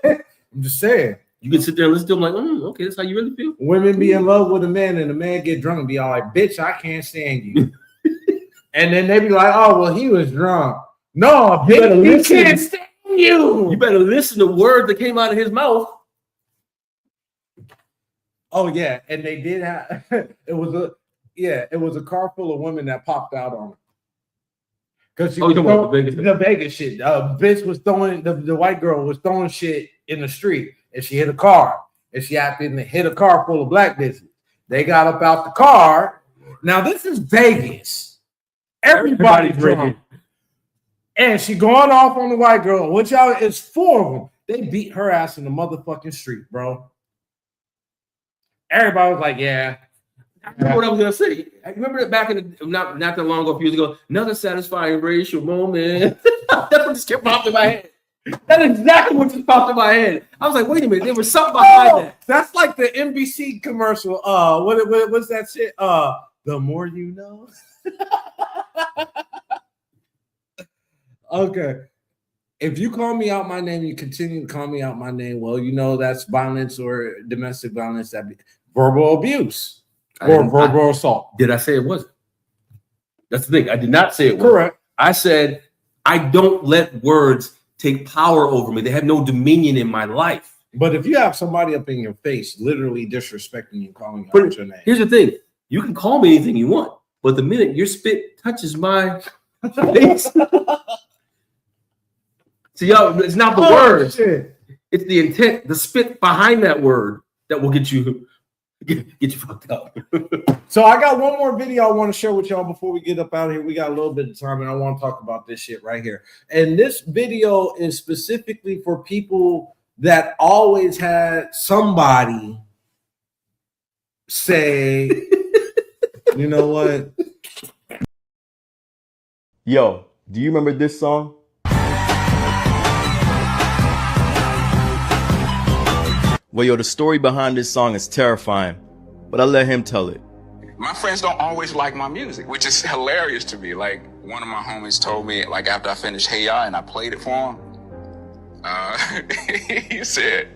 I'm just saying. You can sit there and listen to them like, okay, that's how you really feel. Women be in love with a man and the man get drunk and be all like, bitch, I can't stand you. And then they be like, oh, well, he was drunk. No, bitch, he can't stand you. You better listen to words that came out of his mouth. Oh, yeah. And they did have, it was a car full of women that popped out on him. Because the Vegas shit. Bitch was throwing, the white girl was throwing shit in the street. And she hit a car. And she happened to hit a car full of black bitches. They got up out the car. Now, this is Vegas. Everybody's drinking. And she going off on the white girl. Which y'all, it's 4 of them. They beat her ass in the motherfucking street, bro. Everybody was like, yeah. That's what I was gonna say. I remember that back in the not that long ago, a few years ago, another satisfying racial moment. That's what just kept popping in my head. That's exactly what just popped in my head. I was like, wait a minute, there was something behind that. That's like the NBC commercial. What's that shit? The more you know. Okay. If you call me out my name, you continue to call me out my name. Well, you know that's violence or domestic violence. That be verbal abuse or verbal assault. Did I say it wasn't? That's the thing. I did not say it. Correct. I said I don't let words take power over me. They have no dominion in my life. But if you have somebody up in your face, literally disrespecting you, calling out your name. Here's the thing: you can call me anything you want, but the minute your spit touches my face. See, y'all, it's not the words. Shit. It's the intent, the spit behind that word that will get you fucked up. So I got one more video I want to share with y'all before we get up out of here. We got a little bit of time, and I want to talk about this shit right here. And this video is specifically for people that always had somebody say, you know what? Yo, do you remember this song? Well, yo, the story behind this song is terrifying, but I'll let him tell it. My friends don't always like my music, which is hilarious to me. Like, one of my homies told me, like, after I finished Hey Ya and I played it for him, he said,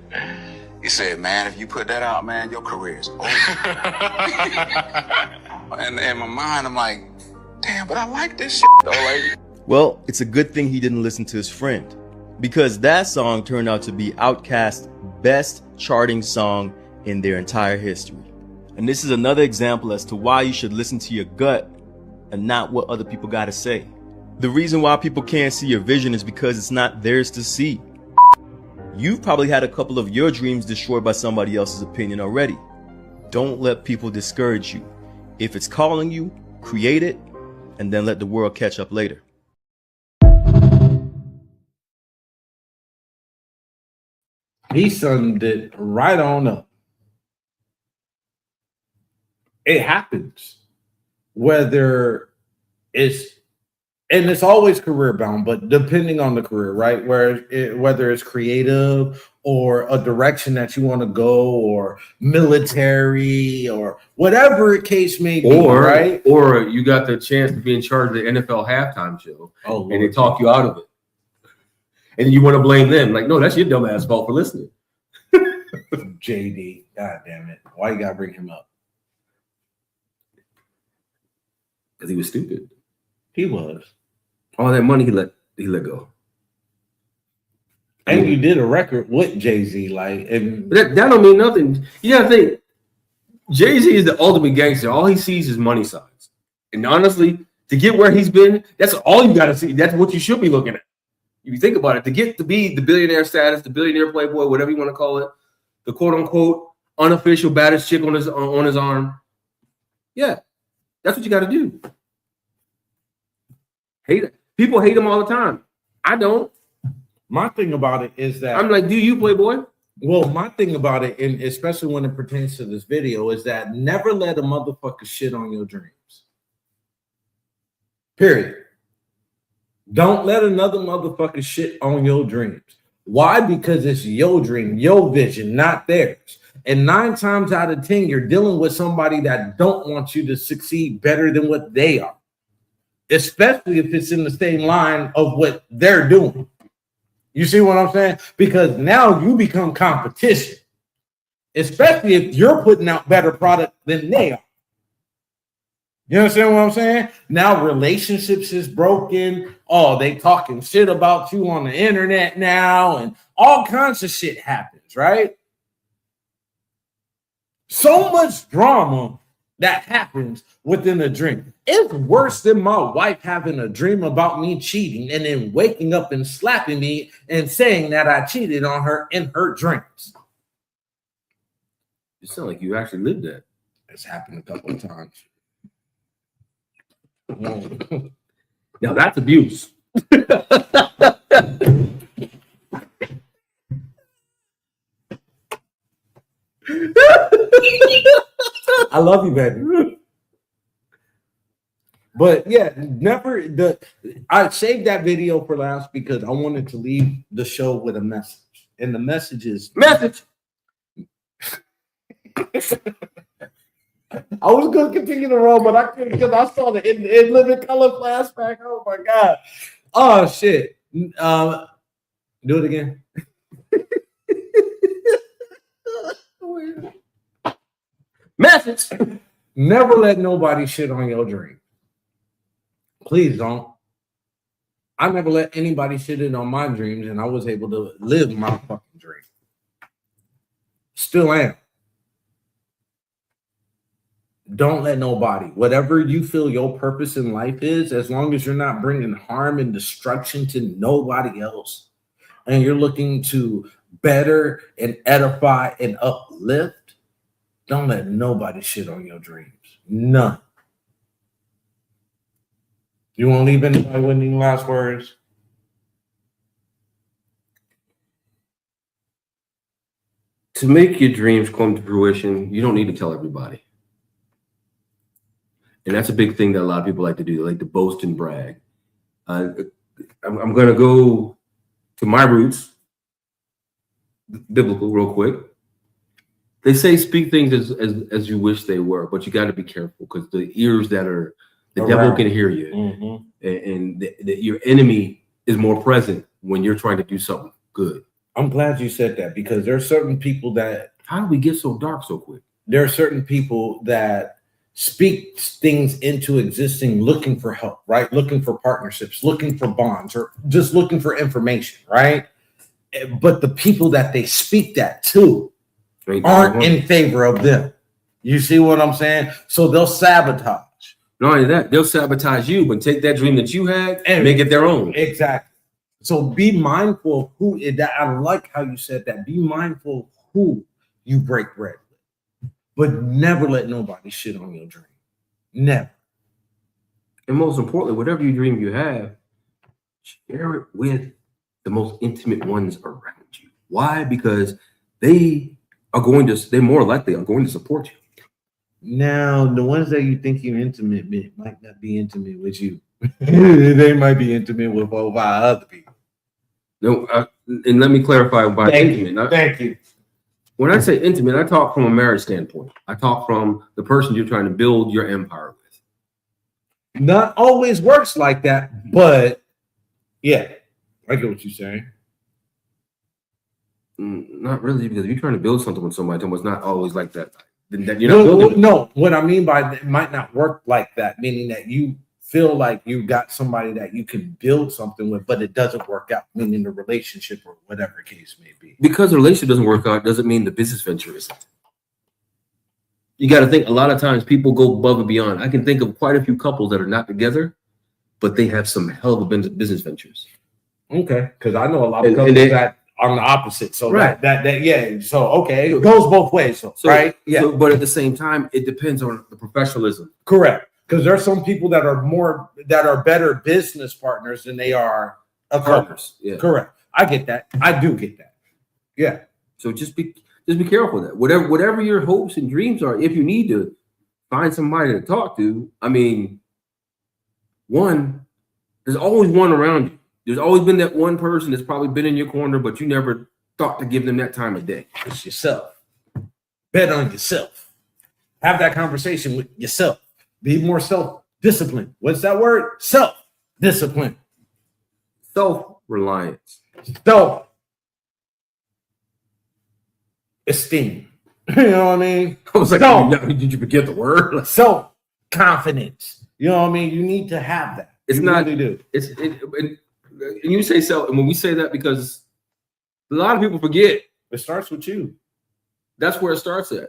man, if you put that out, man, your career is over. And in my mind, I'm like, damn, but I like this shit, though. Like, well, it's a good thing he didn't listen to his friend, because that song turned out to be Outkast's best charting song in their entire history. And this is another example as to why you should listen to your gut and not what other people gotta say. The reason why people can't see your vision is because it's not theirs to see. You've probably had a couple of your dreams destroyed by somebody else's opinion already. Don't let people discourage you. If it's calling you, create it, and then let the world catch up later. He summed it right on up. It happens. Whether it's always career bound, but depending on the career, right? Whether it's creative or a direction that you want to go, or military, or whatever the case may be, right? Or you got the chance to be in charge of the NFL halftime show, and they talk you out of it. And you want to blame them. Like, no, that's your dumb ass fault for listening. JD, god damn it. Why you gotta bring him up? Because he was stupid. He was. All that money he let go. And you did a record with Jay-Z, like, and that don't mean nothing. You gotta think, Jay-Z is the ultimate gangster. All he sees is money signs. And honestly, to get where he's been, that's all you gotta see. That's what you should be looking at. If you think about it, to get to be the billionaire status, the billionaire playboy, whatever you want to call it, the quote unquote unofficial baddest chick on his arm. Yeah, that's what you got to do. People hate him all the time. I don't. My thing about it is that I'm like, do you, Playboy? Well, my thing about it, and especially when it pertains to this video, is that never let a motherfucker shit on your dreams. Period. Don't let another motherfucker shit on your dreams. Why? Because it's your dream, your vision, not theirs. And 9 times out of 10, you're dealing with somebody that don't want you to succeed better than what they are, especially if it's in the same line of what they're doing. You see what I'm saying? Because now you become competition, especially if you're putting out better product than they are. You understand what I'm saying? Now relationships is broken. Oh, they talking shit about you on the internet now, and all kinds of shit happens, right? So much drama that happens within a dream. It's worse than my wife having a dream about me cheating and then waking up and slapping me and saying that I cheated on her in her dreams. You sound like you actually lived that. It's happened a couple of times. Now that's abuse. I love you, baby. But yeah, I saved that video for last because I wanted to leave the show with a message. And the message is message. I was going to continue to roll, but I couldn't because I saw the in living color flashback. Oh my God. Oh shit. Do it again. Message. Never let nobody shit on your dream. Please don't. I never let anybody shit in on my dreams, and I was able to live my fucking dream. Still am. Don't let nobody, whatever you feel your purpose in life is, as long as you're not bringing harm and destruction to nobody else, and you're looking to better and edify and uplift, don't let nobody shit on your dreams. None. You want to leave anybody with any last words? To make your dreams come to fruition, you don't need to tell everybody. And that's a big thing that a lot of people like to do. They like to boast and brag. I'm going to go to my roots, biblical, real quick. They say speak things as you wish they were, but you got to be careful because the ears that are the devil can hear you, and your enemy is more present when you're trying to do something good. I'm glad you said that because there are certain people that. How do we get so dark so quick? There are certain people that speak things into existing looking for help, right? Looking for partnerships, looking for bonds, or just looking for information, right? But the people that they speak that to aren't in favor of them. You see what I'm saying? So they'll sabotage. Not only that, they'll sabotage you, but take that dream that you had and make it their own. Exactly. So be mindful of who that. I like how you said that. Be mindful of who you break bread with, but never let nobody shit on your dream. Never. And most importantly, whatever you dream you have, share it with the most intimate ones around you. Why? Because they're more likely are going to support you. Now, the ones that you think you're intimate with might not be intimate with you. They might be intimate with over other people. No, and let me clarify why intimate. Thank you. When I say intimate, I talk from a marriage standpoint. I talk from the person you're trying to build your empire with. Not always works like that, but yeah, I get what you're saying. Not really, because if you're trying to build something with somebody, it's not always like that. No, what I mean by it might not work like that, meaning that you feel like you got somebody that you can build something with, but it doesn't work out, meaning the relationship or whatever case may be. Because the relationship doesn't work out doesn't mean the business venture isn't. You got to think a lot of times people go above and beyond. I can think of quite a few couples that are not together, but they have some hell of a business ventures. Okay, because I know a lot of couples that on the opposite. So right. that yeah. So okay, it goes both ways. So right. Yeah. But at the same time, it depends on the professionalism. Correct. Because there are some people that are better business partners than they are partners. Yeah. Correct. I get that. I do get that. Yeah. So just be careful of that. Whatever your hopes and dreams are, if you need to find somebody to talk to, I mean, there's always one around you. There's always been that one person that's probably been in your corner, but you never thought to give them that time of day. It's yourself. Bet on yourself. Have that conversation with yourself. Be more self-disciplined. What's that word? Self-discipline. Self-reliance. Self-esteem. You know what I mean? I was like, did you forget the word? Self-confidence. You know what I mean? You need to have that. It's you not. Really do. And you say self, and when we say that, because a lot of people forget. It starts with you. That's where it starts at.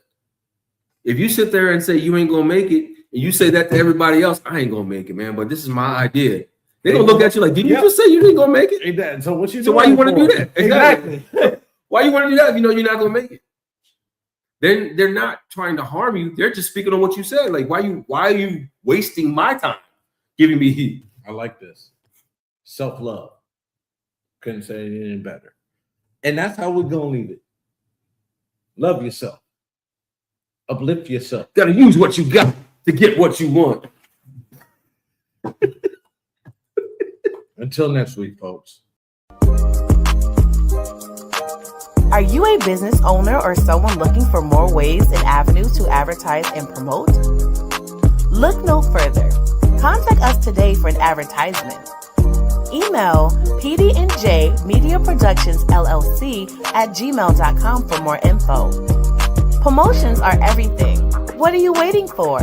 If you sit there and say you ain't gonna make it, and you say that to everybody else, I ain't gonna make it, man. But this is my idea. They're gonna look at you like, did you just say you ain't gonna make it? Exactly. So what you? So why you want to do that? Exactly. Why you want to do that if you know you're not gonna make it? Then they're not trying to harm you. They're just speaking on what you said. Like, why are you wasting my time giving me heat? I like this. Self-love. Couldn't say anything better. And that's how we're gonna leave it. Love yourself. Uplift yourself. Gotta use what you got to get what you want. Until next week, folks. Are you a business owner or someone looking for more ways and avenues to advertise and promote? Look no further. Contact us today for an advertisement. Email PD&J Media Productions LLC at gmail.com for more info. Promotions are everything. What are you waiting for?